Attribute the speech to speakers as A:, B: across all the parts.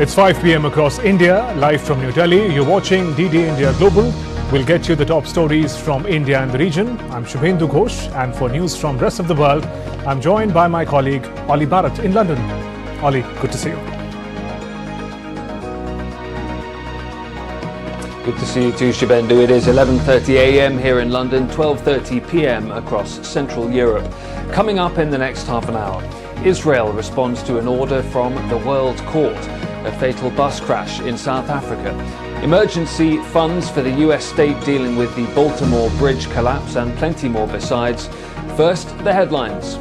A: It's 5 p.m. across India, live from New Delhi. You're watching DD India Global. We'll get you the top stories from India and the region. I'm Shubhendu Ghosh, and for news from the rest of the world, I'm joined by my colleague Oli Bharat in London. Oli, good to see you.
B: Good to see you too, Shubhendu. It is 11:30 a.m. here in London, 12:30 p.m. across Central Europe. Coming up in the next half an hour, Israel responds to an order from the World Court. A fatal bus crash in South Africa. Emergency funds for the US state dealing with the Baltimore Bridge collapse, and plenty more besides. First, the headlines.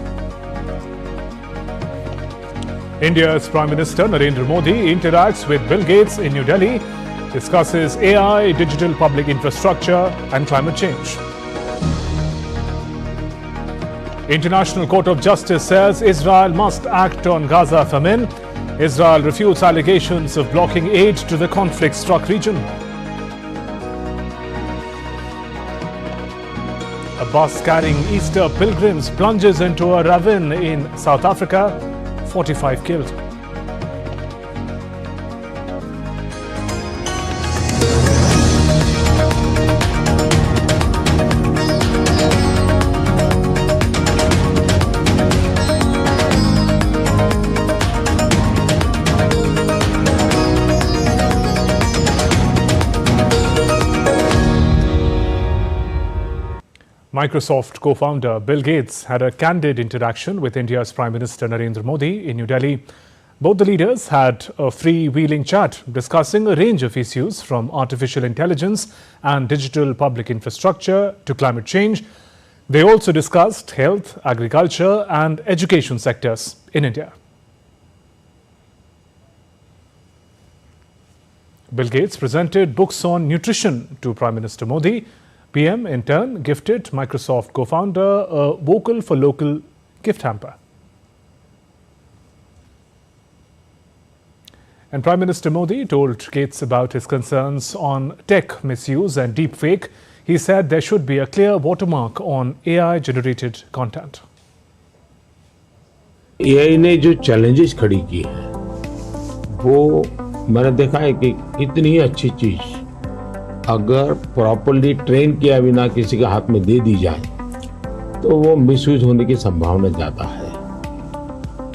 A: India's Prime Minister Narendra Modi interacts with Bill Gates in New Delhi, discusses AI, digital public infrastructure and climate change. International Court of Justice says Israel must act on Gaza famine. Israel refutes allegations of blocking aid to the conflict-struck region. A bus carrying Easter pilgrims plunges into a ravine in South Africa, 45 killed. Microsoft co-founder Bill Gates had a candid interaction with India's Prime Minister Narendra Modi in New Delhi. Both the leaders had a freewheeling chat discussing a range of issues from artificial intelligence and digital public infrastructure to climate change. They also discussed health, agriculture and education sectors in India. Bill Gates presented books on nutrition to Prime Minister Modi. PM in turn gifted Microsoft co-founder a Vocal for Local gift hamper. And Prime Minister Modi told Gates about his concerns on tech misuse and deepfake. He said there should be a clear watermark on AI-generated content.
C: AI ने जो challenges खड़ी की है, वो मैंने देखा है कि इतनी अच्छी चीज अगर प्रॉपर्ली ट्रेन किया बिना किसी के हाथ में दे दी जाए तो वो मिसयूज होने की संभावना ज़्यादा है।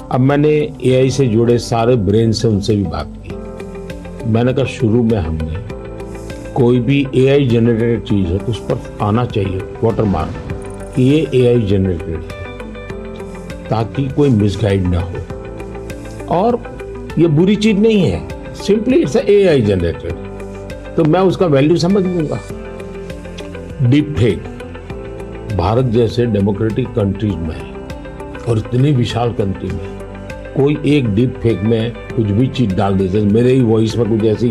C: अब मैंने एआई से जुड़े सारे ब्रेन से उनसे भी बात की। मैंने कहा शुरू में हमने कोई भी एआई जनरेटेड चीज़ है तो उस पर आना चाहिए वाटरमार्क कि ये एआई जनरेटेड है, ताकि कोई मिसगाइड ना हो। और ये बुरी चीज़ नहीं है, सिंपली इट्स एआई जनरेटेड, तो मैं उसका वैल्यू समझ लूंगा। डीप फेक भारत जैसे डेमोक्रेटिक कंट्रीज में और इतनी विशाल कंट्री में कोई एक डीप फेक में कुछ भी चीज डाल दे, जैसे मेरे ही वॉइस में कुछ ऐसी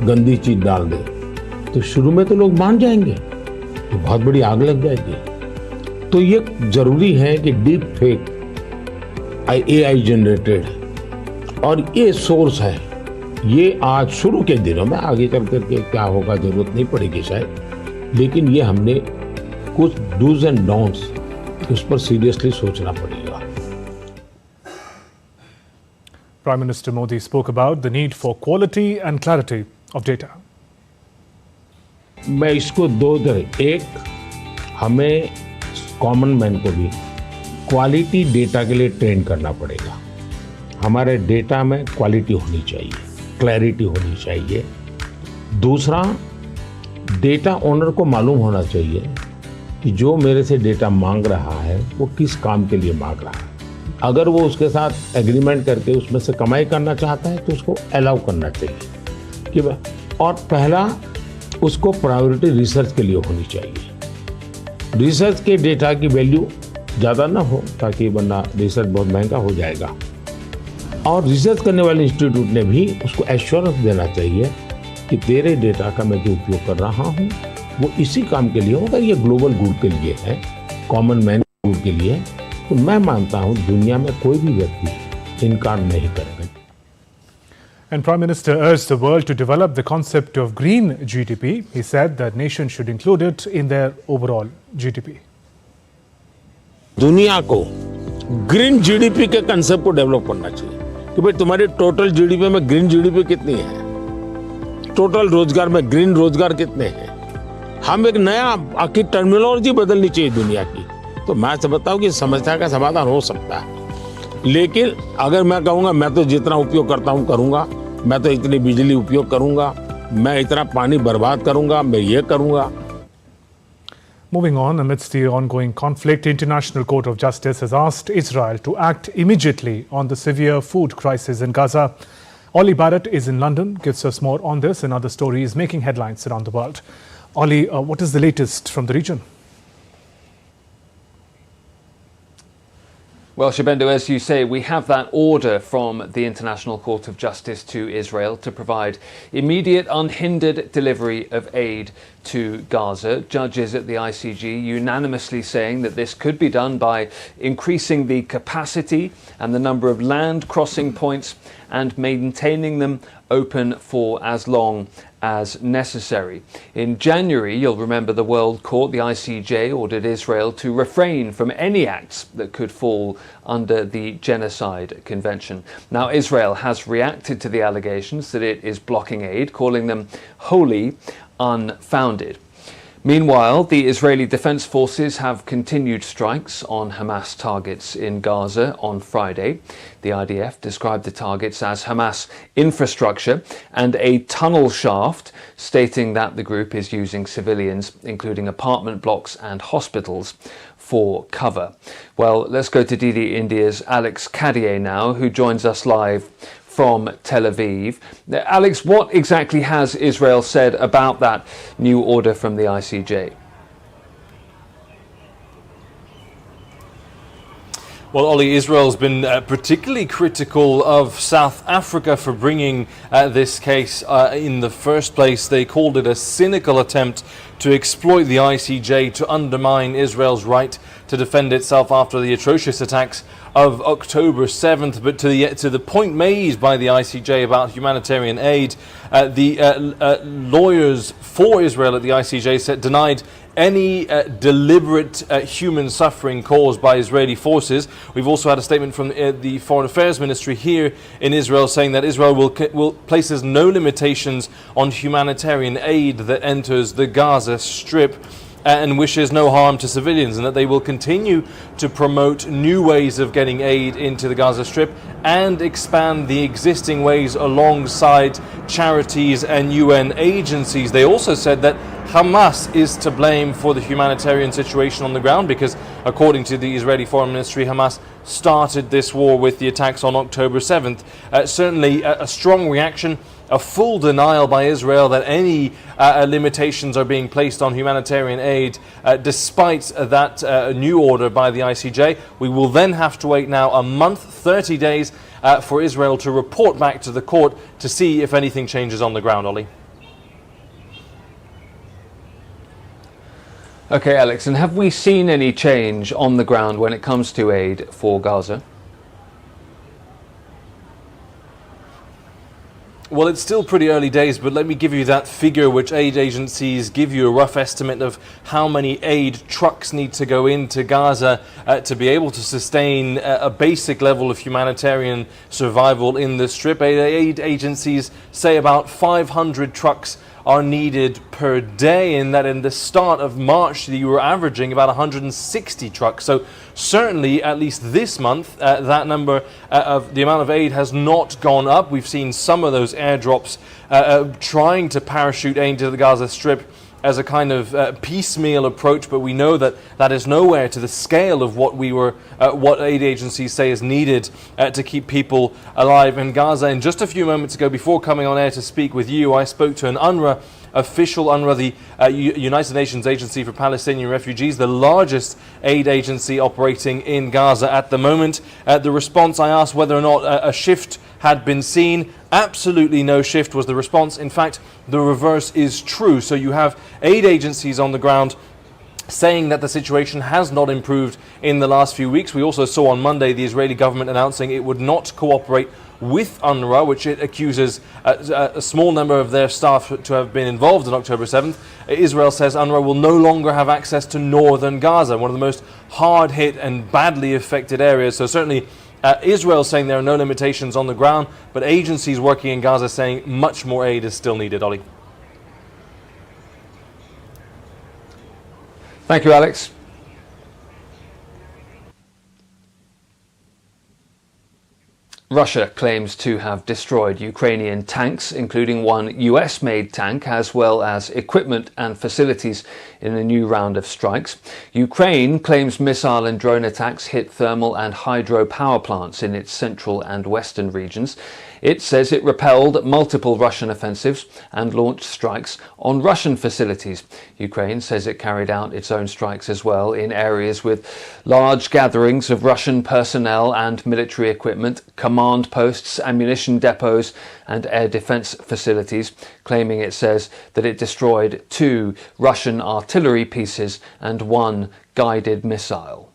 C: गंदी चीज डाल दे, तो शुरू में तो लोग मान जाएंगे, तो बहुत बड़ी आग लग जाएगी। तो ये जरूरी है कि डीप फेक एआई जनरेटेड और ये सोर्स है, ये आज शुरू के दिनों में, आगे चल करके क्या होगा जरूरत नहीं पड़ेगी शायद, लेकिन ये हमने कुछ डूज एंड डोंट्स उस पर सीरियसली सोचना पड़ेगा।
A: Prime Minister Modi spoke about the need for quality and clarity of data.
C: मैं इसको दो तरह, एक हमें कॉमन मैन को भी क्वालिटी डेटा के लिए ट्रेन करना पड़ेगा। हमारे डेटा में क्वालिटी होनी चाहिए, क्लैरिटी होनी चाहिए। दूसरा, डेटा ओनर को मालूम होना चाहिए कि जो मेरे से डेटा मांग रहा है वो किस काम के लिए मांग रहा है। अगर वो उसके साथ एग्रीमेंट करके उसमें से कमाई करना चाहता है तो उसको अलाउ करना चाहिए कि और पहला, उसको प्रायोरिटी रिसर्च के लिए होनी चाहिए। रिसर्च के डेटा की वैल्यू ज़्यादा ना हो, ताकि वरना रिसर्च बहुत महंगा हो जाएगा। और रिसर्च करने वाले इंस्टीट्यूट ने भी उसको एश्योरेंस देना चाहिए कि तेरे डेटा का मैं जो उपयोग कर रहा हूँ वो इसी काम के लिए होगा, ये ग्लोबल गुड के लिए है, कॉमन मैन गुड के लिए। तो मैं मानता हूँ दुनिया में कोई भी व्यक्ति इनकार नहीं करेगा।
A: And Prime Minister urged the world to develop the concept of green GDP. He said that nations should include it in their overall GDP.
C: दुनिया को ग्रीन जीडीपी के कंसेप्ट को डेवलप करना चाहिए। कि भाई तुम्हारी टोटल जीडीपी में ग्रीन जीडीपी कितनी है, टोटल रोजगार में ग्रीन रोजगार कितने हैं। हम एक नया आखिर टर्मिनोलॉजी बदलनी चाहिए दुनिया की। तो मैं समझता हूँ कि समस्या का समाधान हो सकता है, लेकिन अगर मैं कहूँगा मैं तो जितना उपयोग करता हूँ करूँगा, मैं तो इतनी बिजली उपयोग करूँगा, मैं इतना पानी बर्बाद करूँगा, मैं ये करूँगा।
A: Moving on, amidst the ongoing conflict, International Court of Justice has asked Israel to act immediately on the severe food crisis in Gaza. Ollie Barrett is in London, gives us more on this and other stories making headlines around the world. Ollie, what is the latest from the region?
B: Well, Shibendo, as you say, we have that order from the International Court of Justice to Israel to provide immediate, unhindered delivery of aid to Gaza. Judges at the ICJ unanimously saying that this could be done by increasing the capacity and the number of land crossing points and maintaining them open for as long as necessary. In January, you'll remember the World Court, the ICJ, ordered Israel to refrain from any acts that could fall under the Genocide Convention. Now, Israel has reacted to the allegations that it is blocking aid, calling them wholly unfounded. Meanwhile, the Israeli Defense Forces have continued strikes on Hamas targets in Gaza on Friday. The IDF described the targets as Hamas infrastructure and a tunnel shaft, stating that the group is using civilians, including apartment blocks and hospitals, for cover. Well, let's go to DD India's Alex Cadier now, who joins us live from Tel Aviv. Alex, what exactly has Israel said about that new order from the ICJ?
D: Well, Ollie, Israel's been particularly critical of South Africa for bringing this case in the first place. They called it a cynical attempt to exploit the ICJ to undermine Israel's right to defend itself after the atrocious attacks of October 7th. But to the point made by the ICJ about humanitarian aid, the lawyers for Israel at the ICJ denied any deliberate human suffering caused by Israeli forces. We've also had a statement from the Foreign Affairs Ministry here in Israel saying that Israel will places no limitations on humanitarian aid that enters the Gaza Strip and wishes no harm to civilians, and that they will continue to promote new ways of getting aid into the Gaza Strip and expand the existing ways alongside charities and UN agencies. They also said that Hamas is to blame for the humanitarian situation on the ground because, according to the Israeli Foreign Ministry, Hamas started this war with the attacks on October 7th. Certainly a strong reaction, a full denial by Israel that any limitations are being placed on humanitarian aid, despite that new order by the ICJ. We will then have to wait now a month, 30 days, for Israel to report back to the court to see if anything changes on the ground, Ollie.
B: Okay, Alex, and have we seen any change on the ground when it comes to aid for Gaza?
D: Well, it's still pretty early days, but let me give you that figure which aid agencies give you a rough estimate of how many aid trucks need to go into Gaza to be able to sustain a basic level of humanitarian survival in the Strip. Aid agencies say about 500 trucks are needed per day, and that in the start of March you were averaging about 160 trucks. So certainly, at least this month, that number of the amount of aid has not gone up. We've seen some of those airdrops trying to parachute aid to the Gaza Strip as a kind of piecemeal approach, but we know that that is nowhere to the scale of what aid agencies say is needed to keep people alive in Gaza. And just a few moments ago, before coming on air to speak with you, I spoke to an UNRWA official, UNRWA, the United Nations Agency for Palestinian Refugees, the largest aid agency operating in Gaza at the moment. The response, I asked whether or not a shift had been seen. Absolutely no shift was the response. In fact, the reverse is true. So you have aid agencies on the ground saying that the situation has not improved in the last few weeks. We also saw on Monday the Israeli government announcing it would not cooperate with UNRWA, which it accuses a small number of their staff to have been involved on October 7th. Israel says UNRWA will no longer have access to northern Gaza, one of the most hard-hit and badly affected areas. So certainly Israel saying there are no limitations on the ground, but agencies working in Gaza saying much more aid is still needed. Ollie.
B: Thank you, Alex. Russia claims to have destroyed Ukrainian tanks, including one US-made tank, as well as equipment and facilities in a new round of strikes. Ukraine claims missile and drone attacks hit thermal and hydro power plants in its central and western regions. It says it repelled multiple Russian offensives and launched strikes on Russian facilities. Ukraine says it carried out its own strikes as well in areas with large gatherings of Russian personnel and military equipment, command posts, ammunition depots and air defense facilities, claiming it says that it destroyed 2 Russian artillery pieces and 1 guided missile.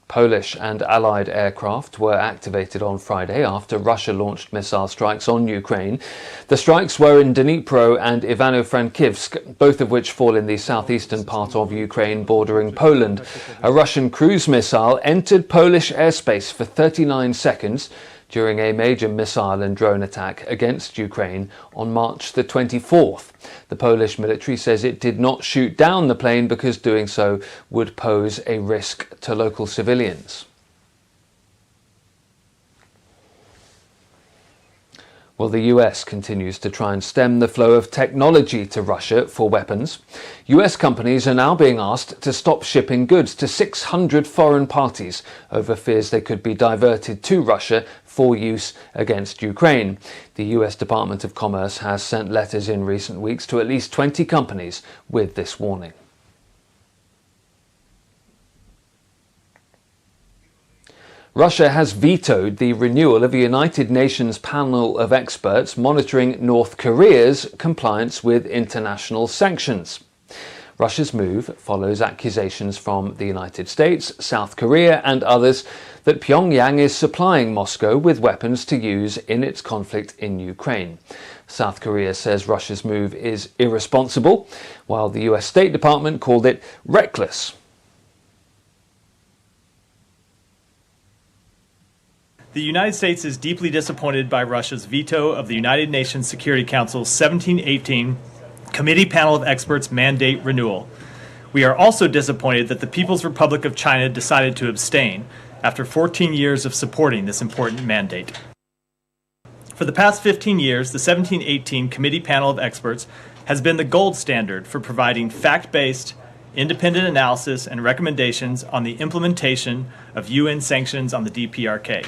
B: Polish and Allied aircraft were activated on Friday after Russia launched missile strikes on Ukraine. The strikes were in Dnipro and Ivano-Frankivsk, both of which fall in the southeastern part of Ukraine bordering Poland. A Russian cruise missile entered Polish airspace for 39 seconds during a major missile and drone attack against Ukraine on March the 24th. The Polish military says it did not shoot down the plane because doing so would pose a risk to local civilians. Well, the US continues to try and stem the flow of technology to Russia for weapons. US companies are now being asked to stop shipping goods to 600 foreign parties over fears they could be diverted to Russia for use against Ukraine. The US Department of Commerce has sent letters in recent weeks to at least 20 companies with this warning. Russia has vetoed the renewal of a United Nations panel of experts monitoring North Korea's compliance with international sanctions. Russia's move follows accusations from the United States, South Korea and others that Pyongyang is supplying Moscow with weapons to use in its conflict in Ukraine. South Korea says Russia's move is irresponsible, while the US State Department called it reckless.
E: The United States is deeply disappointed by Russia's veto of the United Nations Security Council's 1718 Committee Panel of Experts mandate renewal. We are also disappointed that the People's Republic of China decided to abstain after 14 years of supporting this important mandate. For the past 15 years, the 1718 Committee Panel of Experts has been the gold standard for providing fact-based, independent analysis and recommendations on the implementation of UN sanctions on the DPRK.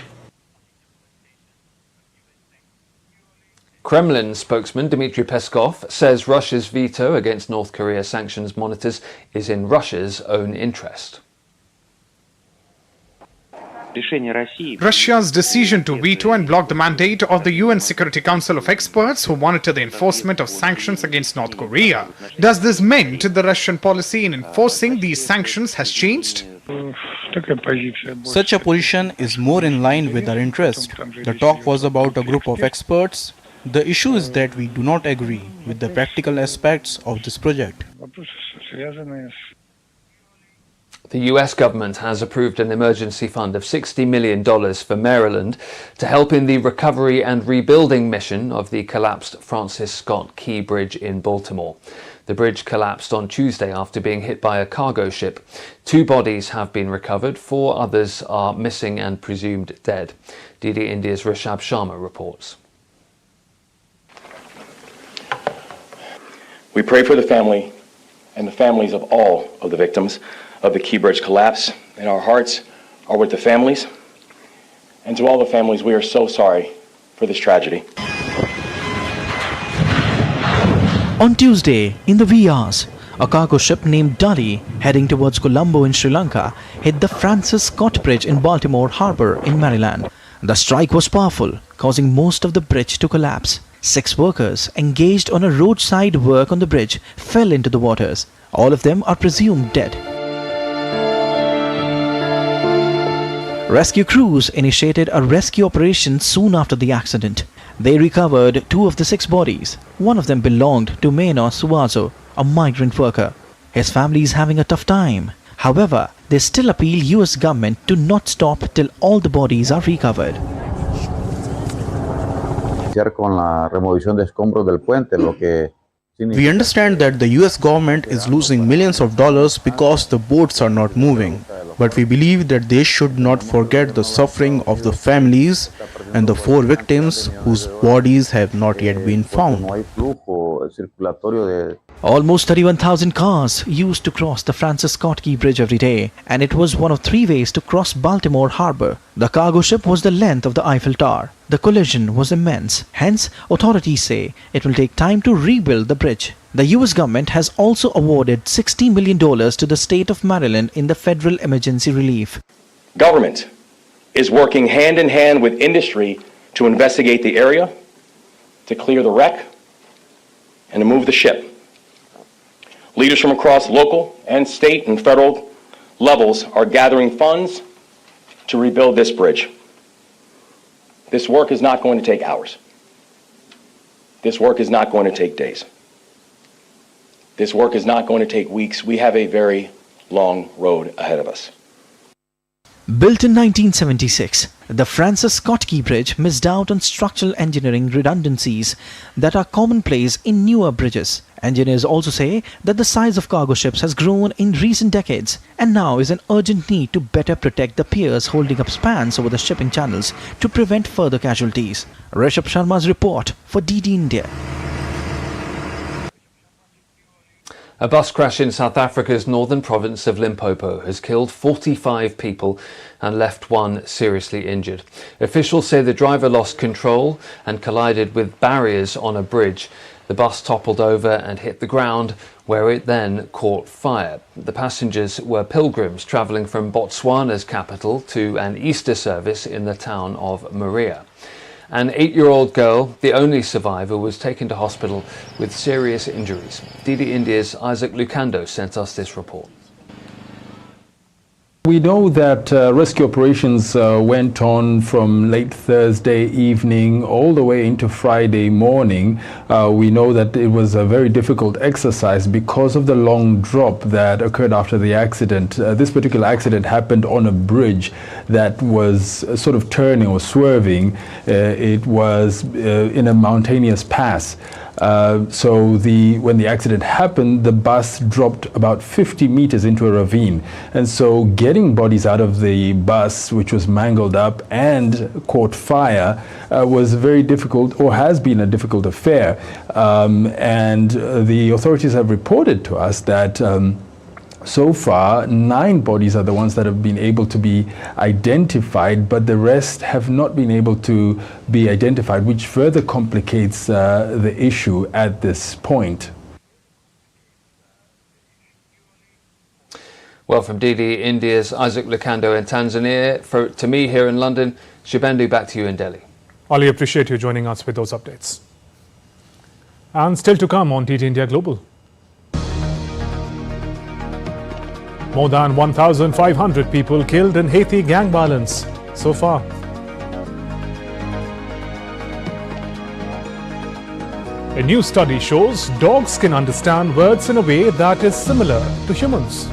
B: Kremlin spokesman Dmitry Peskov says Russia's veto against North Korea sanctions monitors is in Russia's own interest.
F: Russia's decision to veto and block the mandate of the UN Security Council of experts who monitor the enforcement of sanctions against North Korea. Does this mean the Russian policy in enforcing these sanctions has changed?
G: Such a position is more in line with our interest. The talk was about a group of experts. The issue is that we do not agree with the practical aspects of this project.
B: The US government has approved an emergency fund of $60 million for Maryland to help in the recovery and rebuilding mission of the collapsed Francis Scott Key Bridge in Baltimore. The bridge collapsed on Tuesday after being hit by a cargo ship. 2 bodies have been recovered, 4 others are missing and presumed dead. DD India's Rishabh Sharma reports.
H: We pray for the family and the families of all of the victims of the Key Bridge collapse, and our hearts are with the families. And to all the families, we are so sorry for this tragedy.
I: On Tuesday, in the wee hours, a cargo ship named Dali, heading towards Colombo in Sri Lanka, hit the Francis Scott Bridge in Baltimore Harbor in Maryland. The strike was powerful, causing most of the bridge to collapse. 6 workers engaged on a roadside work on the bridge fell into the waters. All of them are presumed dead. Rescue crews initiated a rescue operation soon after the accident. They recovered 2 of the 6 bodies. One of them belonged to Mena Suazo, a migrant worker. His family is having a tough time. However, they still appeal US government to not stop till all the bodies are recovered.
J: Con la remoción de escombros del puente, lo que
G: We understand that the US government is losing millions of dollars because the boats are not moving. But we believe that they should not forget the suffering of the families and the 4 victims whose bodies have not yet been found.
I: Almost 31,000 cars used to cross the Francis Scott Key Bridge every day, and it was one of 3 ways to cross Baltimore Harbor. The cargo ship was the length of the Eiffel Tower. The collision was immense. Hence, authorities say it will take time to rebuild the bridge. The US government has also awarded $60 million to the state of Maryland in the federal emergency relief.
H: Government is working hand in hand with industry to investigate the area, to clear the wreck, and to move the ship. Leaders from across local and state and federal levels are gathering funds to rebuild this bridge. This work is not going to take hours. This work is not going to take days. This work is not going to take weeks. We have a very long road ahead of us.
I: Built in 1976, the Francis Scott Key Bridge missed out on structural engineering redundancies that are commonplace in newer bridges. Engineers also say that the size of cargo ships has grown in recent decades and now is an urgent need to better protect the piers holding up spans over the shipping channels to prevent further casualties. Rishabh Sharma's report for DD India.
B: A bus crash in South Africa's northern province of Limpopo has killed 45 people and left 1 seriously injured. Officials say the driver lost control and collided with barriers on a bridge. The bus toppled over and hit the ground, where it then caught fire. The passengers were pilgrims travelling from Botswana's capital to an Easter service in the town of Maria. An 8-year-old girl, the only survivor, was taken to hospital with serious injuries. DD India's Isaac Lucando sent us this report.
K: We know that rescue operations went on from late Thursday evening all the way into Friday morning. We know that it was a very difficult exercise because of the long drop that occurred after the accident. This particular accident happened on a bridge that was sort of turning or swerving. It was in a mountainous pass. So when the accident happened, the bus dropped about 50 meters into a ravine. And so getting bodies out of the bus, which was mangled up and caught fire, was very difficult, or has been a difficult affair. And the authorities have reported to us that so far, 9 bodies are the ones that have been able to be identified, but the rest have not been able to be identified, which further complicates the issue at this point.
B: Well, from DD India's Isaac Lucando in Tanzania, to me here in London, Shibendu, back to you in Delhi.
A: Ali, appreciate you joining us with those updates. And still to come on DD India Global. More than 1,500 people killed in Haiti gang violence so far. A new study shows dogs can understand words in a way that is similar to humans.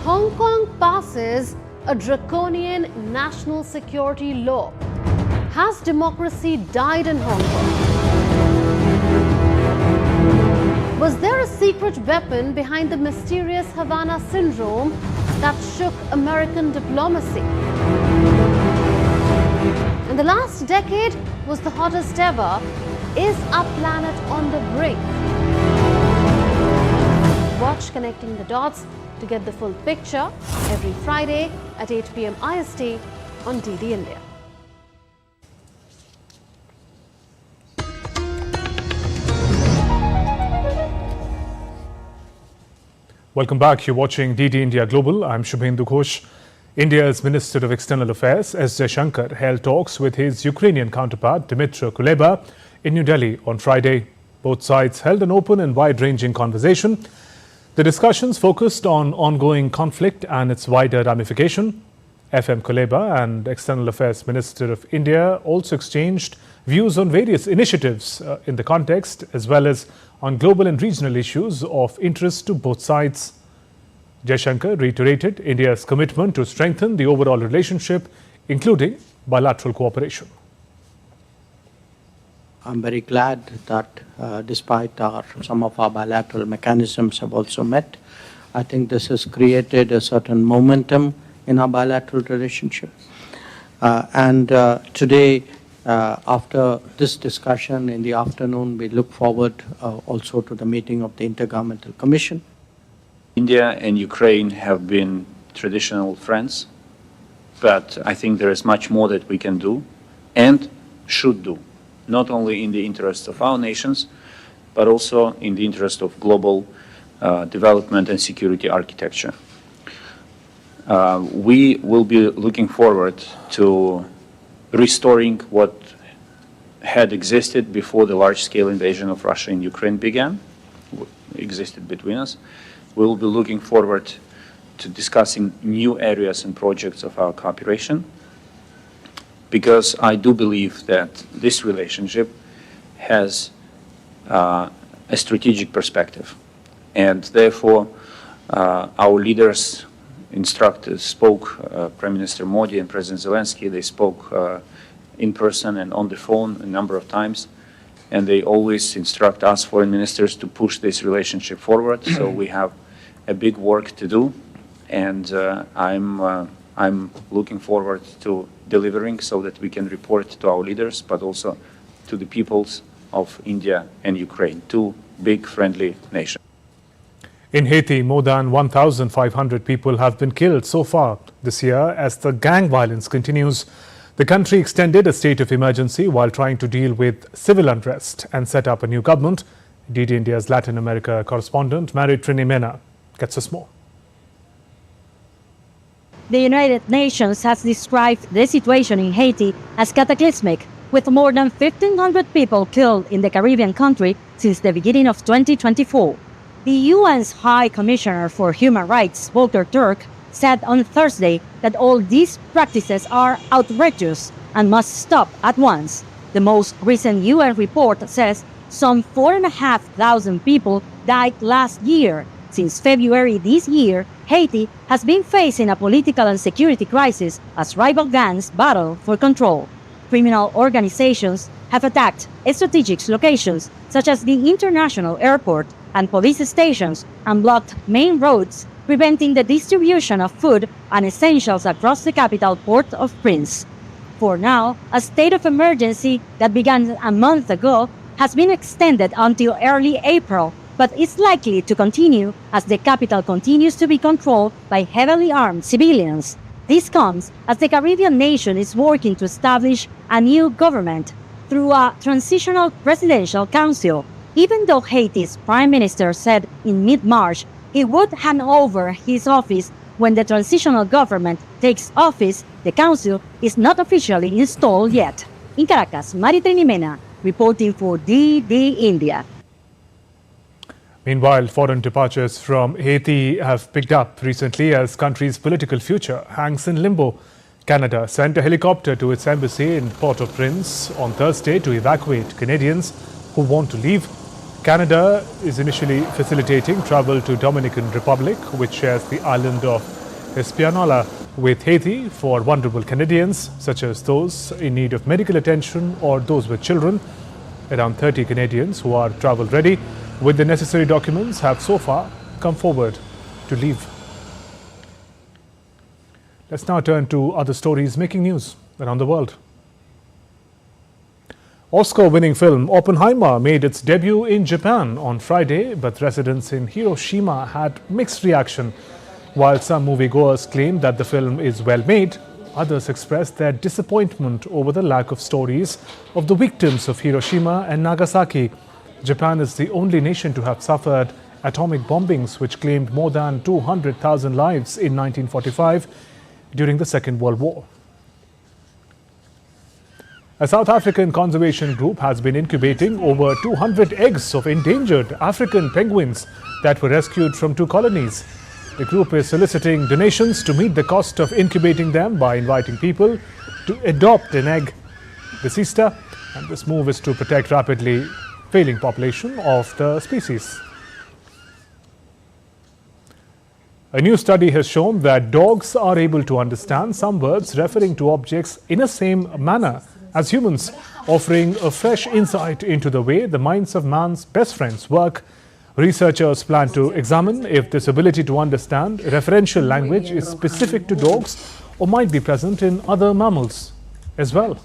L: Hong Kong passes a draconian national security law. Has democracy died in Hong Kong? Was there a secret weapon behind the mysterious Havana syndrome that shook American diplomacy? And the last decade was the hottest ever. Is our planet on the brink? Watch Connecting the Dots to get the full picture every Friday at 8 p.m. IST on DD India.
A: Welcome back. You're watching DD India Global. I'm Shubhendu Ghosh. India's Minister of External Affairs, S. Jaishankar, held talks with his Ukrainian counterpart, Dmytro Kuleba, in New Delhi on Friday. Both sides held an open and wide-ranging conversation. The discussions focused on ongoing conflict and its wider ramification. FM Kuleba and External Affairs Minister of India also exchanged views on various initiatives in the context as well as on global and regional issues of interest to both sides. Jaishankar reiterated India's commitment to strengthen the overall relationship, including bilateral cooperation.
M: I'm very glad that despite some of our bilateral mechanisms have also met, I think this has created a certain momentum in our bilateral relationship. Today, after this discussion in the afternoon, we look forward also to the meeting of the Intergovernmental Commission.
N: India and Ukraine have been traditional friends, but I think there is much more that we can do and should do, not only in the interest of our nations, but also in the interest of global development and security architecture. We will be looking forward to restoring what had existed before the large-scale invasion of Russia in Ukraine began, existed between us. We will be looking forward to discussing new areas and projects of our cooperation, because I do believe that this relationship has a strategic perspective, and therefore our leaders spoke, Prime Minister Modi and President Zelensky, they spoke in person and on the phone a number of times, and they always instruct us foreign ministers to push this relationship forward. So we have a big work to do, and I'm looking forward to delivering so that we can report to our leaders, but also to the peoples of India and Ukraine, two big friendly nations.
A: In Haiti, more than 1,500 people have been killed so far this year as the gang violence continues. The country extended a state of emergency while trying to deal with civil unrest and set up a new government. DD India's Latin America correspondent, Marie-Trinée Mena, gets us more.
O: The United Nations has described the situation in Haiti as cataclysmic, with more than 1,500 people killed in the Caribbean country since the beginning of 2024. The UN's High Commissioner for Human Rights, Volker Turk, said on Thursday that all these practices are outrageous and must stop at once. The most recent UN report says some 4,500 people died last year. Since February this year, Haiti has been facing a political and security crisis as rival gangs battle for control. Criminal organizations have attacked strategic locations such as the international airport and police stations and blocked main roads, preventing the distribution of food and essentials across the capital Port-au-Prince. For now, a state of emergency that began a month ago has been extended until early April, but is likely to continue as the capital continues to be controlled by heavily armed civilians. This comes as the Caribbean nation is working to establish a new government through a transitional presidential council. Even though Haiti's prime minister said in mid-March he would hand over his office when the transitional government takes office, the council is not officially installed yet. In Caracas, Marie-Trinée Mena, reporting for DD India.
A: Meanwhile, foreign departures from Haiti have picked up recently as country's political future hangs in limbo. Canada sent a helicopter to its embassy in Port-au-Prince on Thursday to evacuate Canadians who want to leave. Canada is initially facilitating travel to Dominican Republic, which shares the island of Hispaniola with Haiti for vulnerable Canadians, such as those in need of medical attention or those with children. Around 30 Canadians who are travel ready with the necessary documents have so far come forward to leave. Let's now turn to other stories making news around the world. Oscar-winning film Oppenheimer made its debut in Japan on Friday, but residents in Hiroshima had mixed reaction. While some moviegoers claimed that the film is well made, others expressed their disappointment over the lack of stories of the victims of Hiroshima and Nagasaki. Japan is the only nation to have suffered atomic bombings, which claimed more than 200,000 lives in 1945 during the Second World War. A South African conservation group has been incubating over 200 eggs of endangered African penguins that were rescued from two colonies. The group is soliciting donations to meet the cost of incubating them by inviting people to adopt an egg this Easter, and this move is to protect rapidly failing population of the species. A new study has shown that dogs are able to understand some words referring to objects in the same manner as humans, offering a fresh insight into the way the minds of man's best friends work. Researchers plan to examine if this ability to understand referential language is specific to dogs or might be present in other mammals as well.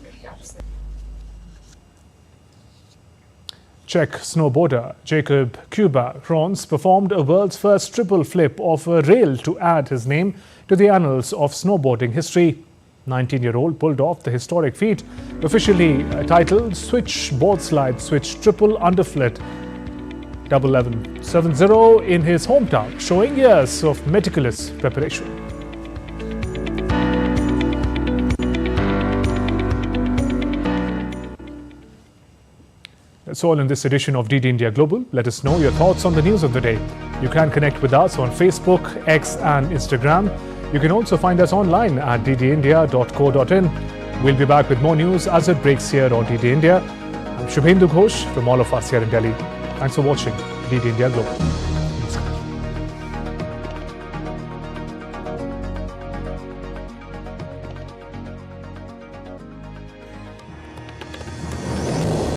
A: Czech snowboarder Jacob Cuba-Hrons performed a world's first triple flip off a rail to add his name to the annals of snowboarding history. 19-year-old pulled off the historic feat, officially titled Switch Board Slide Switch Triple Underflit 1170 in his hometown, showing years of meticulous preparation. That's all in this edition of DD India Global. Let us know your thoughts on the news of the day. You can connect with us on Facebook, X and Instagram. You can also find us online at ddindia.co.in. We'll be back with more news as it breaks here on DD India. I'm Shubhendu Ghosh from all of us here in Delhi. Thanks for watching DD India Global.